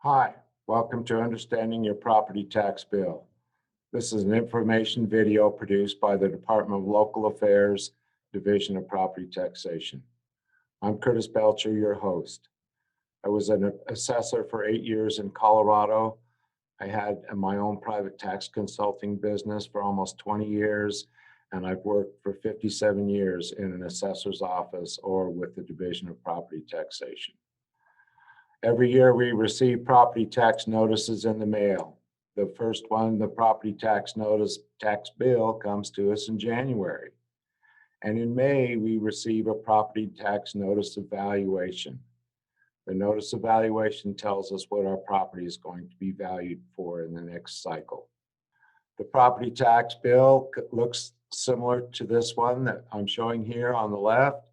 Hi, welcome to Understanding Your Property Tax Bill. This is an information video produced by the Department of Local Affairs, Division of Property Taxation. I'm Curtis Belcher, your host. I was an assessor for 8 years in Colorado. I had my own private tax consulting business for almost 20 years, and I've worked for 57 years in an assessor's office or with the Division of Property Taxation. Every year we receive property tax notices in the mail. The first one, the property tax notice tax bill, comes to us in January. And in May, we receive a property tax notice of valuation. The notice of valuation tells us what our property is going to be valued for in the next cycle. The property tax bill looks similar to this one that I'm showing here on the left.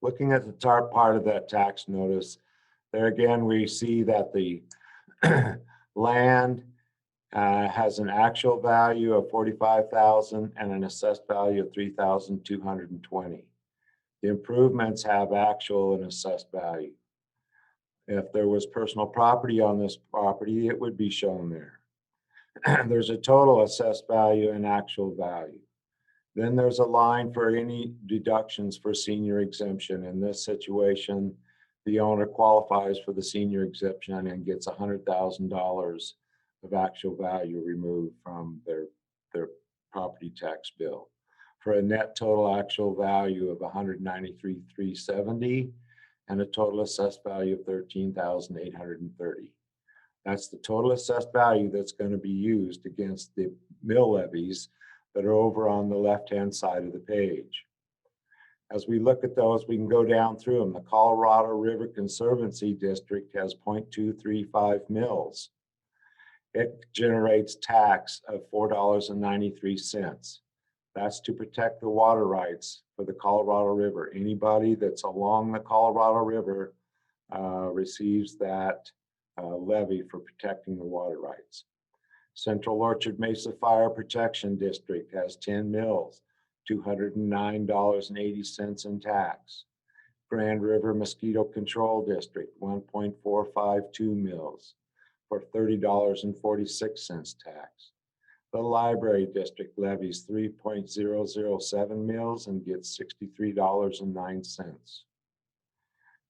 Looking at the top part of that tax notice, there again, we see that the land has an actual value of $45,000 and an assessed value of $3,220. The improvements have actual and assessed value. If there was personal property on this property, it would be shown there. There's a total assessed value and actual value. Then there's a line for any deductions for senior exemption. In this situation, the owner qualifies for the senior exemption and gets $100,000 of actual value removed from their property tax bill for a net total actual value of $193,370 and a total assessed value of $13,830. That's the total assessed value that's going to be used against the mill levies that are over on the left-hand side of the page. As we look at those, we can go down through them. The Colorado River Conservancy District has 0.235 mills. It generates tax of $4.93. That's to protect the water rights for the Colorado River. Anybody that's along the Colorado River receives that levy for protecting the water rights. Central Orchard Mesa Fire Protection District has 10 mills. $209.80 in tax. Grand River Mosquito Control District, 1.452 mills for $30.46 tax. The Library District levies 3.007 mills and gets $63.09.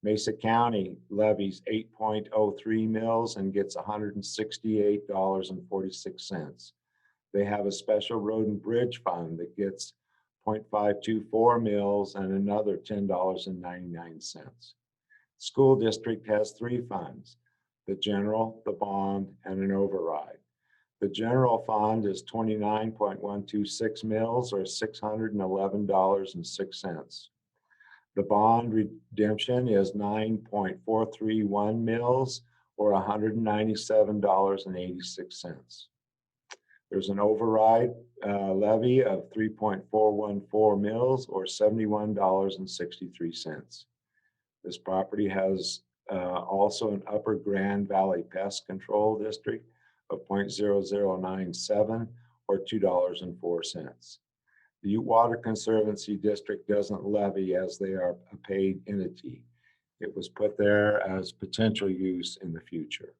Mesa County levies 8.03 mills and gets $168.46. They have a special road and bridge fund that gets 0.524 mills and another $10.99. School district has 3 funds: the general, the bond, and an override. The general fund is 29.126 mills or $611.06. The bond redemption is 9.431 mills or $197.86. There's an override levy of 3.414 mills or $71.63. This property has also an Upper Grand Valley Pest Control District of 0.0097 or $2.04. The Ute Water Conservancy District doesn't levy as they are a paid entity. It was put there as potential use in the future.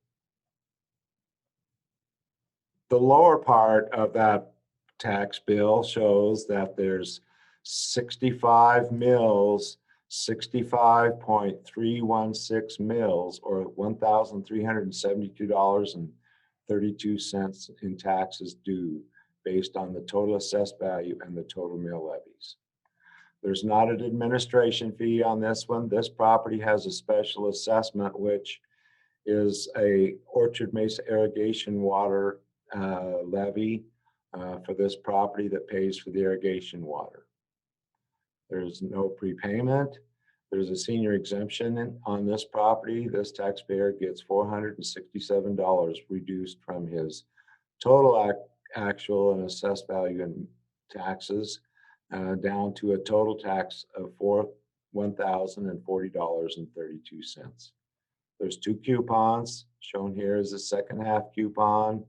The lower part of that tax bill shows that there's 65 mills, 65.316 mills, or $1,372.32 in taxes due based on the total assessed value and the total mill levies. There's not an administration fee on this one. This property has a special assessment, which is a Orchard Mesa irrigation water levy for this property that pays for the irrigation water. There's no prepayment. There's a senior exemption on this property. This taxpayer gets $467 reduced from his total actual and assessed value in taxes down to a total tax of $1,040.32. There's 2 coupons. Shown here is the second half coupon.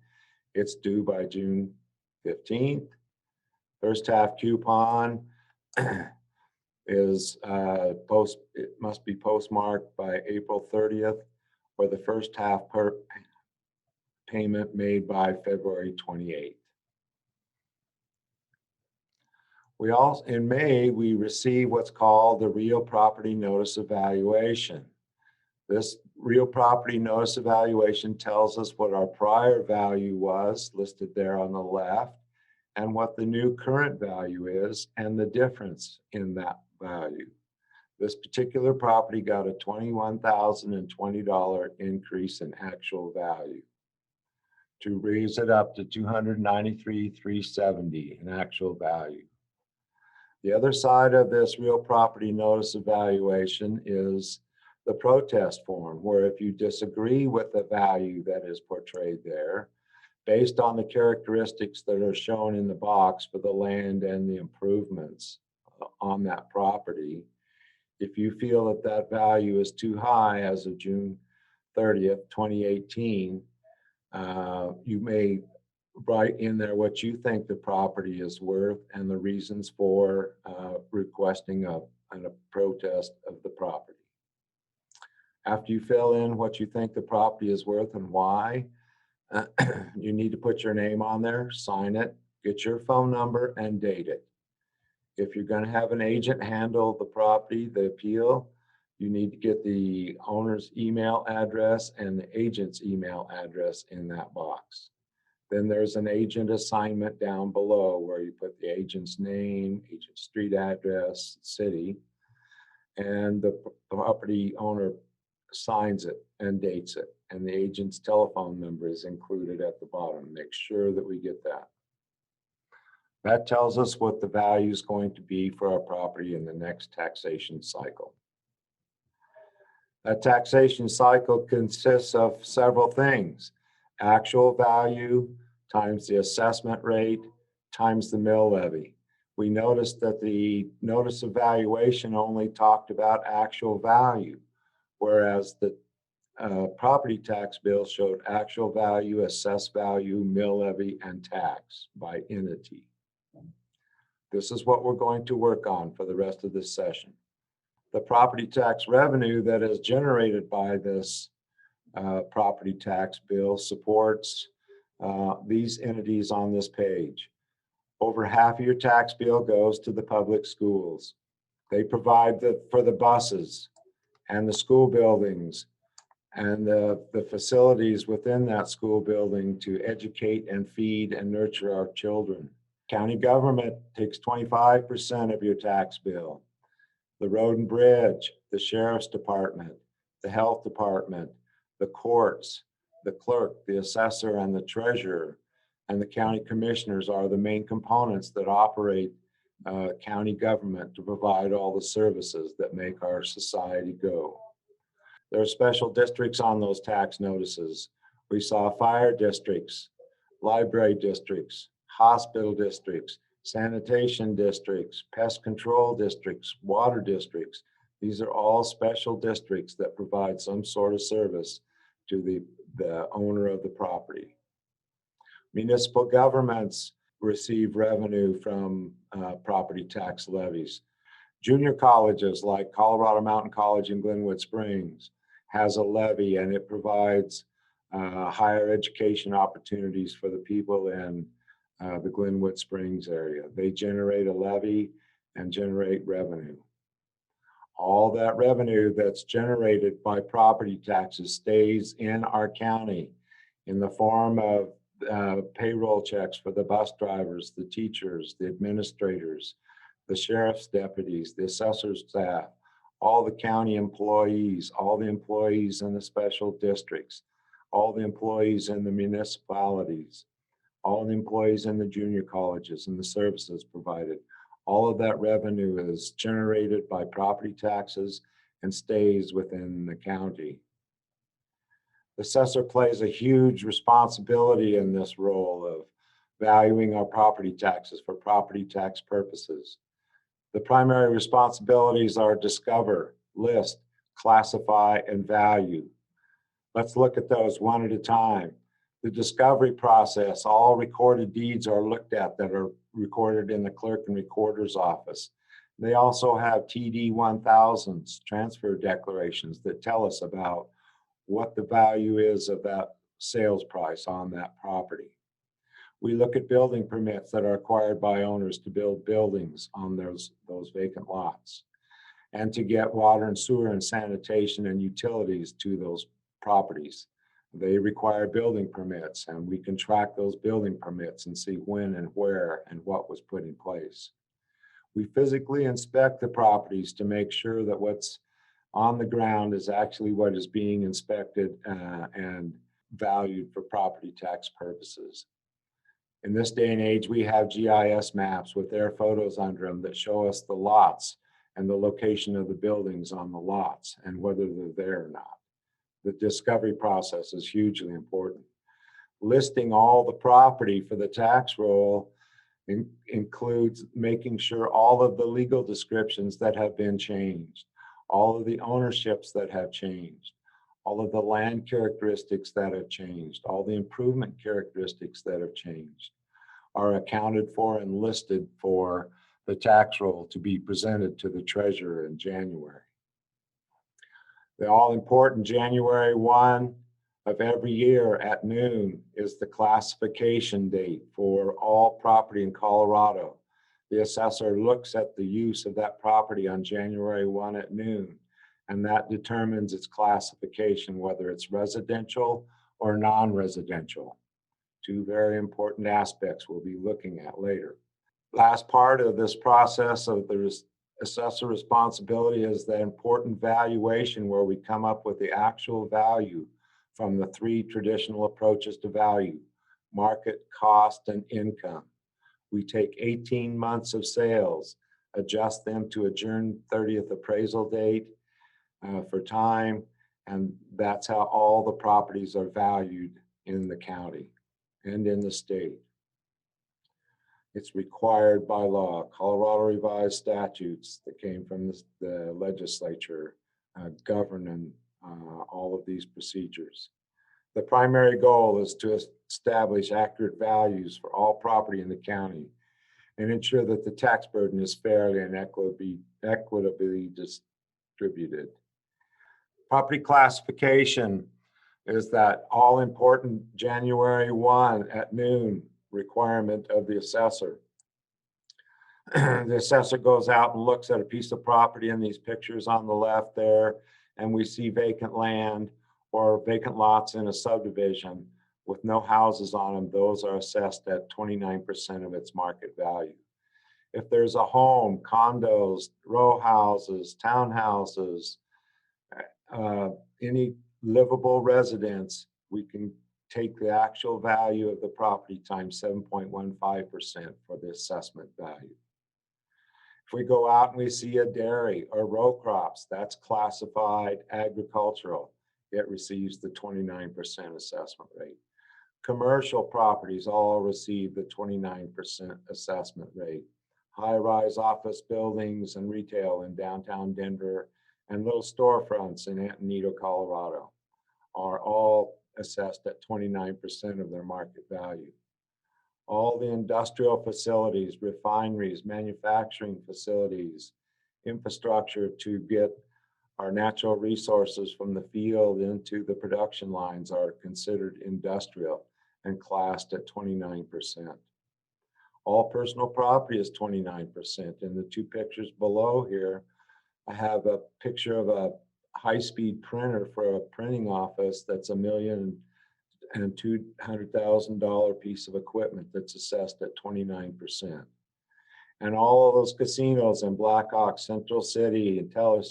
It's due by June 15th. First half coupon is it must be postmarked by April 30th for the first half per payment made by February 28th. In May, we receive what's called the real property notice evaluation. This real property notice evaluation tells us what our prior value was, listed there on the left, and what the new current value is, and the difference in that value. This particular property got a $21,020 increase in actual value to raise it up to $293,370 in actual value. The other side of this real property notice evaluation is the protest form, where if you disagree with the value that is portrayed there, based on the characteristics that are shown in the box for the land and the improvements on that property, if you feel that that value is too high as of June 30th, 2018, you may write in there what you think the property is worth and the reasons for requesting a protest of the property. After you fill in what you think the property is worth and why, you need to put your name on there, sign it, get your phone number, and date it. If you're going to have an agent handle the property, the appeal, you need to get the owner's email address and the agent's email address in that box. Then there's an agent assignment down below where you put the agent's name, agent street address, city, and the property owner signs it and dates it. And the agent's telephone number is included at the bottom. Make sure that we get that. That tells us what the value is going to be for our property in the next taxation cycle. That taxation cycle consists of several things: actual value times the assessment rate times the mill levy. We noticed that the notice of valuation only talked about actual value, whereas the property tax bill showed actual value, assessed value, mill levy, and tax by entity. This is what we're going to work on for the rest of this session. The property tax revenue that is generated by this property tax bill supports these entities on this page. Over half of your tax bill goes to the public schools. They provide for the buses and the school buildings and the facilities within that school building to educate and feed and nurture our children. County government takes 25% of your tax bill. The road and bridge, the sheriff's department, the health department, the courts, the clerk, the assessor, and the treasurer, and the county commissioners are the main components that operate county government to provide all the services that make our society go. There are special districts on those tax notices. We saw fire districts, library districts, hospital districts, sanitation districts, pest control districts, water districts. These are all special districts that provide some sort of service to the owner of the property. Municipal governments receive revenue from property tax levies. Junior colleges like Colorado Mountain College in Glenwood Springs has a levy, and it provides higher education opportunities for the people in the Glenwood Springs area. They generate a levy and generate revenue. All that revenue that's generated by property taxes stays in our county in the form of payroll checks for the bus drivers, the teachers, the administrators, the sheriff's deputies, the assessor's staff, all the county employees, all the employees in the special districts, all the employees in the municipalities, all the employees in the junior colleges and the services provided. All of that revenue is generated by property taxes and stays within the county. The assessor plays a huge responsibility in this role of valuing our property taxes for property tax purposes. The primary responsibilities are discover, list, classify, and value. Let's look at those one at a time. The discovery process, all recorded deeds are looked at that are recorded in the clerk and recorder's office. They also have TD 1000s, transfer declarations that tell us about what the value is of that sales price on that property. We look at building permits that are acquired by owners to build buildings on those vacant lots, and to get water and sewer and sanitation and utilities to those properties. They require building permits, and we can track those building permits and see when and where and what was put in place. We physically inspect the properties to make sure that what's on the ground is actually what is being inspected and valued for property tax purposes. In this day and age, we have GIS maps with their photos under them that show us the lots and the location of the buildings on the lots and whether they're there or not. The discovery process is hugely important. Listing all the property for the tax roll includes making sure all of the legal descriptions that have been changed, all of the ownerships that have changed, all of the land characteristics that have changed, all the improvement characteristics that have changed are accounted for and listed for the tax roll to be presented to the treasurer in January. The all-important January 1 of every year at noon is the classification date for all property in Colorado. The assessor looks at the use of that property on January 1 at noon, and that determines its classification, whether it's residential or non-residential. Two very important aspects we'll be looking at later. Last part of this process of the assessor responsibility is the important valuation, where we come up with the actual value from the three traditional approaches to value: market, cost, and income. We take 18 months of sales, adjust them to a June 30th appraisal date for time, and that's how all the properties are valued in the county and in the state. It's required by law. Colorado revised statutes that came from the legislature governing all of these procedures. The primary goal is to establish accurate values for all property in the county and ensure that the tax burden is fairly and equitably distributed. Property classification is that all-important January 1 at noon requirement of the assessor. The assessor goes out and looks at a piece of property in these pictures on the left there, and we see vacant land or vacant lots in a subdivision with no houses on them. Those are assessed at 29% of its market value. If there's a home, condos, row houses, townhouses, any livable residence, we can take the actual value of the property times 7.15% for the assessment value. If we go out and we see a dairy or row crops, that's classified agricultural. It receives the 29% assessment rate. Commercial properties all receive the 29% assessment rate. High-rise office buildings and retail in downtown Denver and little storefronts in Antonito, Colorado are all assessed at 29% of their market value. All the industrial facilities, refineries, manufacturing facilities, infrastructure to get our natural resources from the field into the production lines are considered industrial and classed at 29%. All personal property is 29%. In the two pictures below here, I have a picture of a high-speed printer for a printing office that's $1,200,000 piece of equipment that's assessed at 29%. And all of those casinos in Blackhawk, Central City, and Teller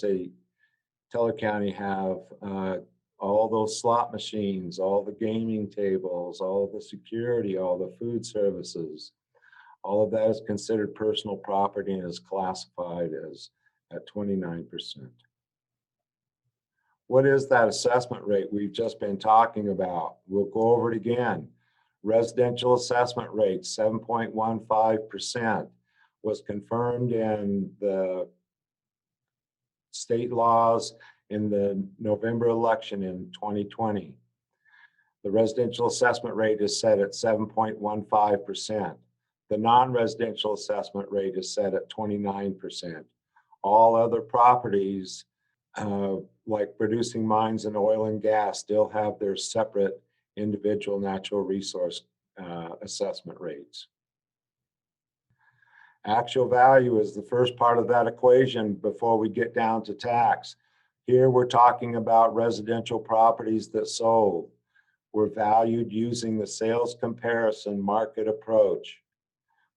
County have all those slot machines, all the gaming tables, all the security, all the food services. All of that is considered personal property and is classified as at 29%. What is that assessment rate we've just been talking about? We'll go over it again. Residential assessment rate, 7.15%, was confirmed in the state laws in the November election in 2020. The residential assessment rate is set at 7.15%. The non-residential assessment rate is set at 29%. All other properties like producing mines and oil and gas, still have their separate individual natural resource assessment rates. Actual value is the first part of that equation before we get down to tax. Here we're talking about residential properties that sold were valued using the sales comparison market approach.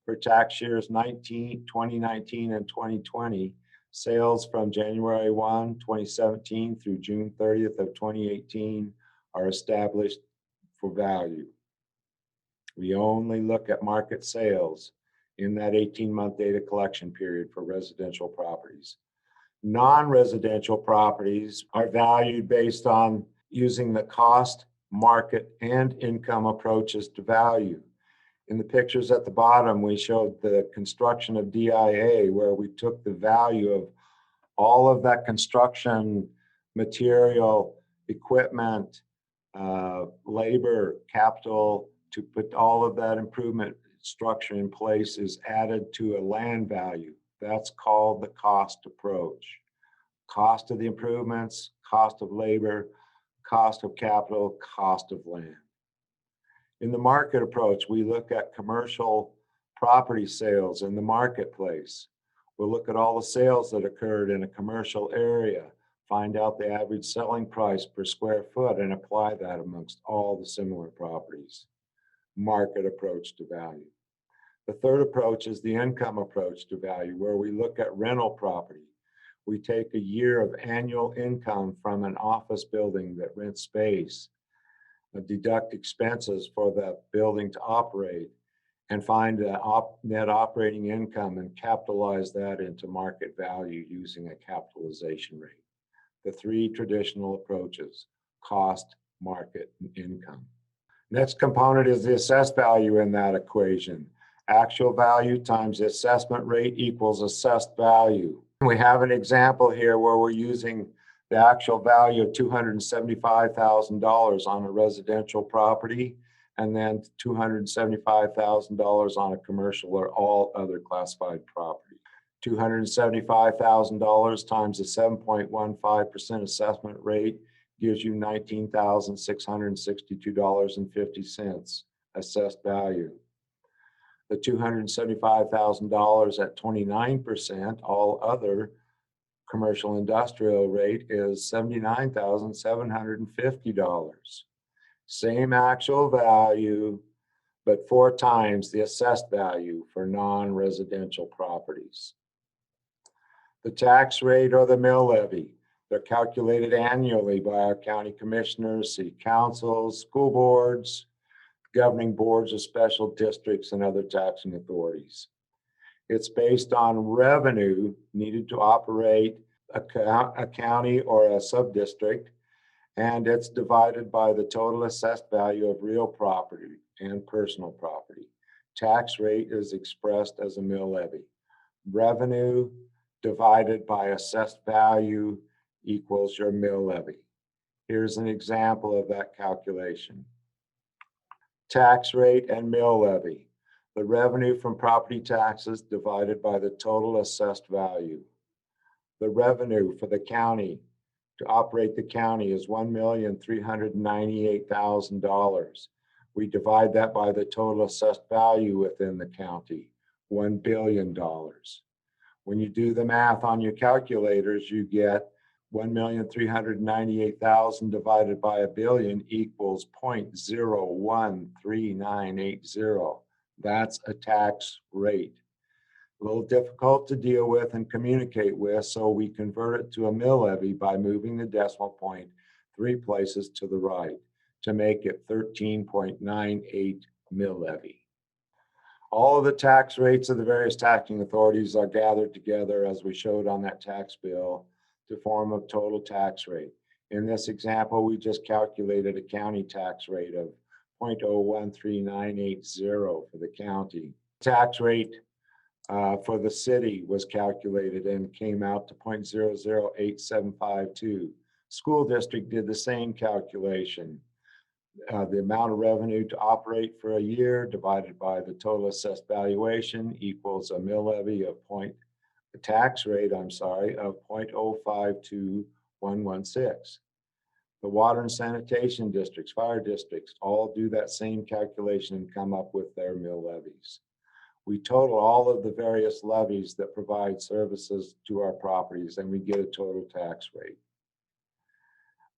For tax years 2019 and 2020, sales from January 1, 2017 through June 30th of 2018 are established for value. We only look at market sales in that 18-month data collection period for residential properties. Non-residential properties are valued based on using the cost, market, and income approaches to value. In the pictures at the bottom, we showed the construction of DIA, where we took the value of all of that construction material, equipment, labor, capital, to put all of that improvement structure in place is added to a land value. That's called the cost approach. Cost of the improvements, cost of labor, cost of capital, cost of land. In the market approach, we look at commercial property sales in the marketplace. We'll look at all the sales that occurred in a commercial area, find out the average selling price per square foot, and apply that amongst all the similar properties. Market approach to value. The third approach is the income approach to value, where we look at rental property. We take a year of annual income from an office building that rents space, deduct expenses for the building to operate, and find net operating income and capitalize that into market value using a capitalization rate. The three traditional approaches: cost, market, and income. Next component is the assessed value in that equation. Actual value times the assessment rate equals assessed value. We have an example here where we're using the actual value of $275,000 on a residential property, and then $275,000 on a commercial or all other classified property. $275,000 times the 7.15% assessment rate gives you $19,662.50 assessed value. The $275,000 at 29%, all other commercial industrial rate is $79,750. Same actual value, but 4 times the assessed value for non-residential properties. The tax rate or the mill levy, they're calculated annually by our county commissioners, city councils, school boards, governing boards of special districts, and other taxing authorities. It's based on revenue needed to operate a county or a subdistrict, and it's divided by the total assessed value of real property and personal property. Tax rate is expressed as a mill levy. Revenue divided by assessed value equals your mill levy. Here's an example of that calculation. Tax rate and mill levy. The revenue from property taxes divided by the total assessed value. The revenue for the county to operate the county is $1,398,000. We divide that by the total assessed value within the county, $1 billion. When you do the math on your calculators, you get 1,398,000 divided by a billion equals 0.013980. That's a tax rate. A little difficult to deal with and communicate with, so we convert it to a mill levy by moving the decimal point 3 places to the right to make it 13.98 mill levy. All of the tax rates of the various taxing authorities are gathered together, as we showed on that tax bill, to form a total tax rate. In this example, we just calculated a county tax rate of 0.013980 for the county. Tax rate for the city was calculated and came out to 0.008752. School district did the same calculation. The amount of revenue to operate for a year divided by the total assessed valuation equals a mill levy of tax rate of 0.052 116. The water and sanitation districts, fire districts, all do that same calculation and come up with their mill levies. We total all of the various levies that provide services to our properties, and we get a total tax rate.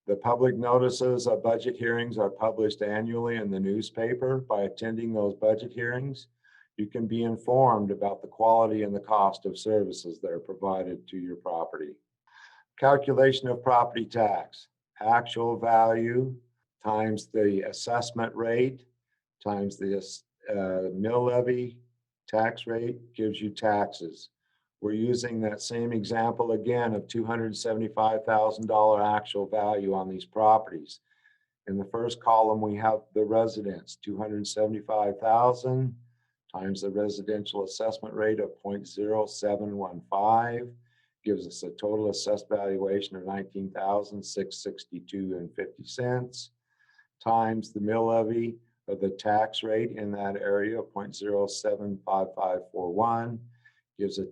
The public notices of budget hearings are published annually in the newspaper. By attending those budget hearings, you can be informed about the quality and the cost of services that are provided to your property. Calculation of property tax: actual value times the assessment rate times the mill levy tax rate gives you taxes. We're using that same example again of $275,000 actual value on these properties. In the first column, we have the residents, $275,000 times the residential assessment rate of 0.0715 gives us a total assessed valuation of $19,662.50 times the mill levy of the tax rate in that area of 0.075541 gives a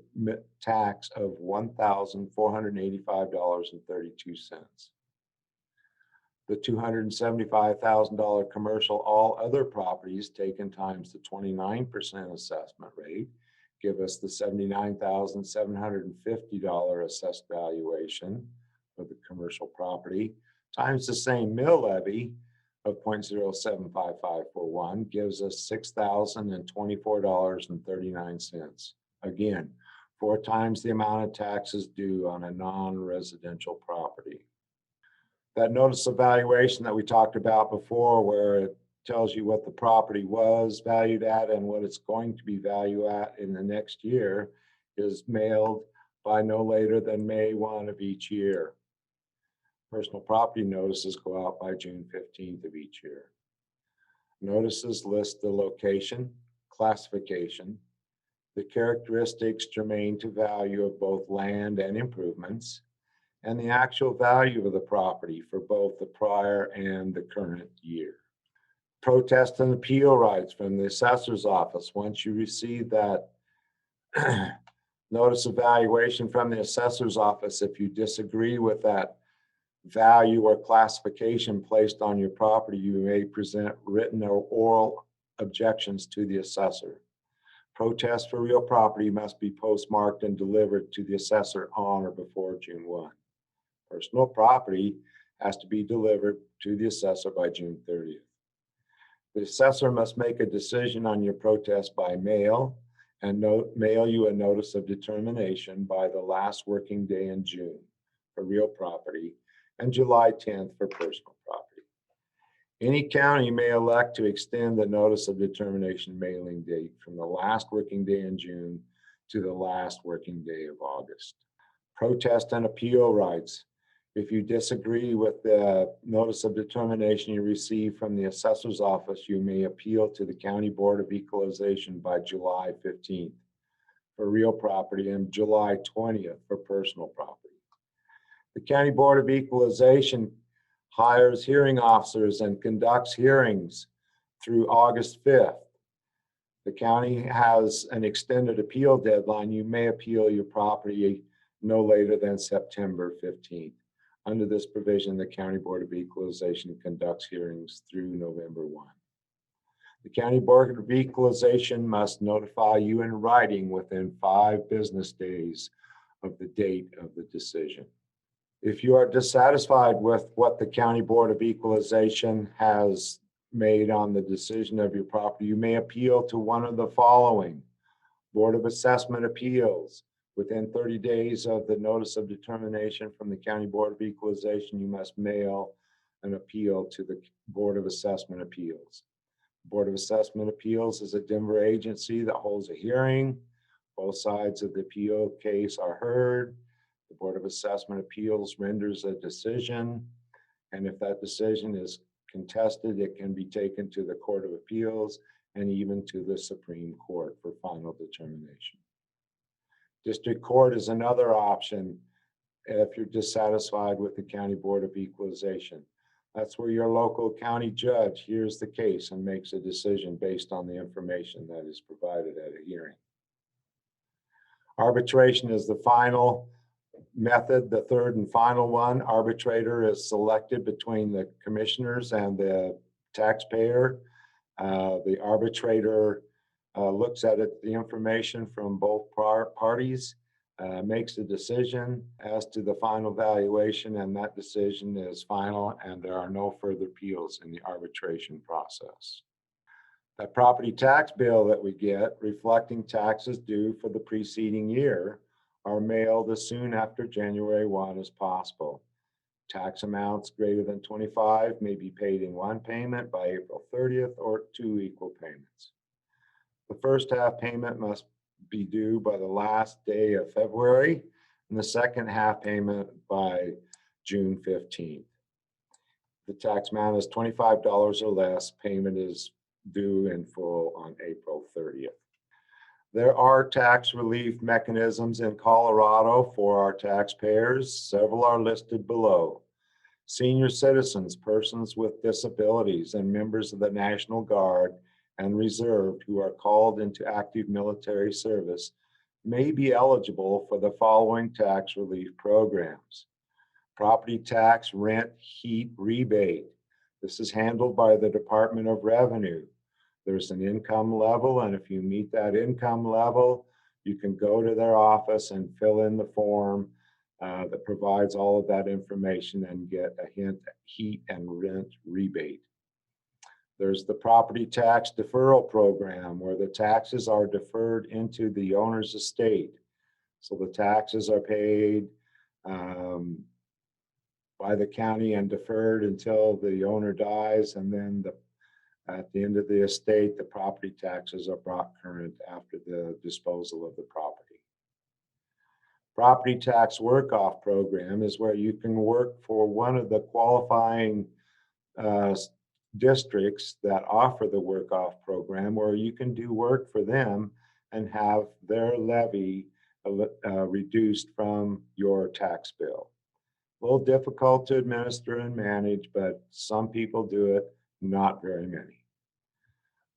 tax of $1,485.32. The $275,000 commercial all other properties taken times the 29% assessment rate give us the $79,750 assessed valuation of the commercial property times the same mill levy of 0.075541 gives us $6,024.39. Again, 4 times the amount of taxes due on a non-residential property. That notice of valuation that we talked about before, where it tells you what the property was valued at and what it's going to be valued at in the next year, is mailed by no later than May 1 of each year. Personal property notices go out by June 15th of each year. Notices list the location, classification, the characteristics germane to value of both land and improvements, and the actual value of the property for both the prior and the current year. Protest and appeal rights from the assessor's office. Once you receive that notice of valuation from the assessor's office, if you disagree with that value or classification placed on your property, you may present written or oral objections to the assessor. Protests for real property must be postmarked and delivered to the assessor on or before June 1. Personal property has to be delivered to the assessor by June 30th. The assessor must make a decision on your protest by mail and mail you a notice of determination by the last working day in June for real property and July 10th for personal property. Any county may elect to extend the notice of determination mailing date from the last working day in June to the last working day of August. Protest and appeal rights. If you disagree with the notice of determination you receive from the assessor's office, you may appeal to the County Board of Equalization by July 15th for real property and July 20th for personal property. The County Board of Equalization hires hearing officers and conducts hearings through August 5th. The county has an extended appeal deadline. You may appeal your property no later than September 15th. Under this provision, the County Board of Equalization conducts hearings through November 1. The County Board of Equalization must notify you in writing within 5 business days of the date of the decision. If you are dissatisfied with what the County Board of Equalization has made on the decision of your property, you may appeal to one of the following: Board of Assessment Appeals. Within 30 days of the notice of determination from the County Board of Equalization, you must mail an appeal to the Board of Assessment Appeals. Board of Assessment Appeals is a Denver agency that holds a hearing. Both sides of the appeal case are heard. The Board of Assessment Appeals renders a decision, and if that decision is contested, it can be taken to the Court of Appeals and even to the Supreme Court for final determination. District Court is another option if you're dissatisfied with the County Board of Equalization. That's where your local county judge hears the case and makes a decision based on the information that is provided at a hearing. Arbitration is the final method, the third and final one, arbitrator is selected between the commissioners and the taxpayer. The arbitrator looks at the information from both parties, makes a decision as to the final valuation, and that decision is final, and there are no further appeals in the arbitration process. The property tax bill that we get reflecting taxes due for the preceding year are mailed as soon after January 1 as possible. Tax amounts greater than 25 may be paid in one payment by April 30th or 2 equal payments. The first half payment must be due by the last day of February, and the second half payment by June 15th. The tax amount is $25 or less. Payment is due in full on April 30th. There are tax relief mechanisms in Colorado for our taxpayers. Several are listed below. Senior citizens, persons with disabilities, and members of the National Guard and Reserve who are called into active military service may be eligible for the following tax relief programs. Property tax rent heat rebate. This is handled by the Department of Revenue. There's an income level, and if you meet that income level, you can go to their office and fill in the form that provides all of that information and get a heat and rent rebate. There's the property tax deferral program where the taxes are deferred into the owner's estate. So the taxes are paid by the county and deferred until the owner dies, and then at the end of the estate, the property taxes are brought current after the disposal of the property. Property tax work-off program is where you can work for one of the qualifying districts that offer the work-off program, where you can do work for them and have their levy reduced from your tax bill. A little difficult to administer and manage, but some people do it, not very many.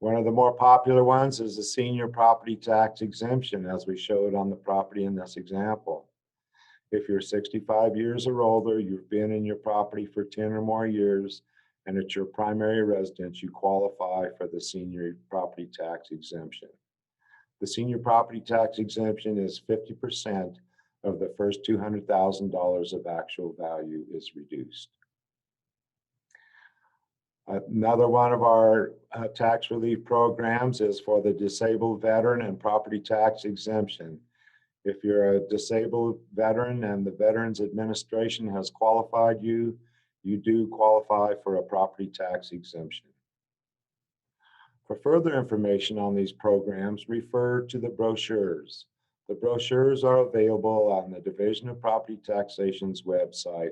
One of the more popular ones is the senior property tax exemption, as we showed on the property in this example. If you're 65 years or older, you've been in your property for 10 or more years, and it's your primary residence, you qualify for the senior property tax exemption. The senior property tax exemption is 50% of the first $200,000 of actual value is reduced. Another one of our tax relief programs is for the disabled veteran and property tax exemption. If you're a disabled veteran and the Veterans Administration has qualified you, you do qualify for a property tax exemption. For further information on these programs, refer to the brochures. The brochures are available on the Division of Property Taxation's website.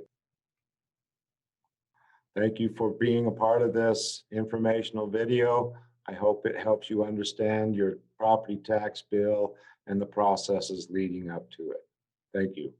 Thank you for being a part of this informational video. I hope it helps you understand your property tax bill and the processes leading up to it. Thank you.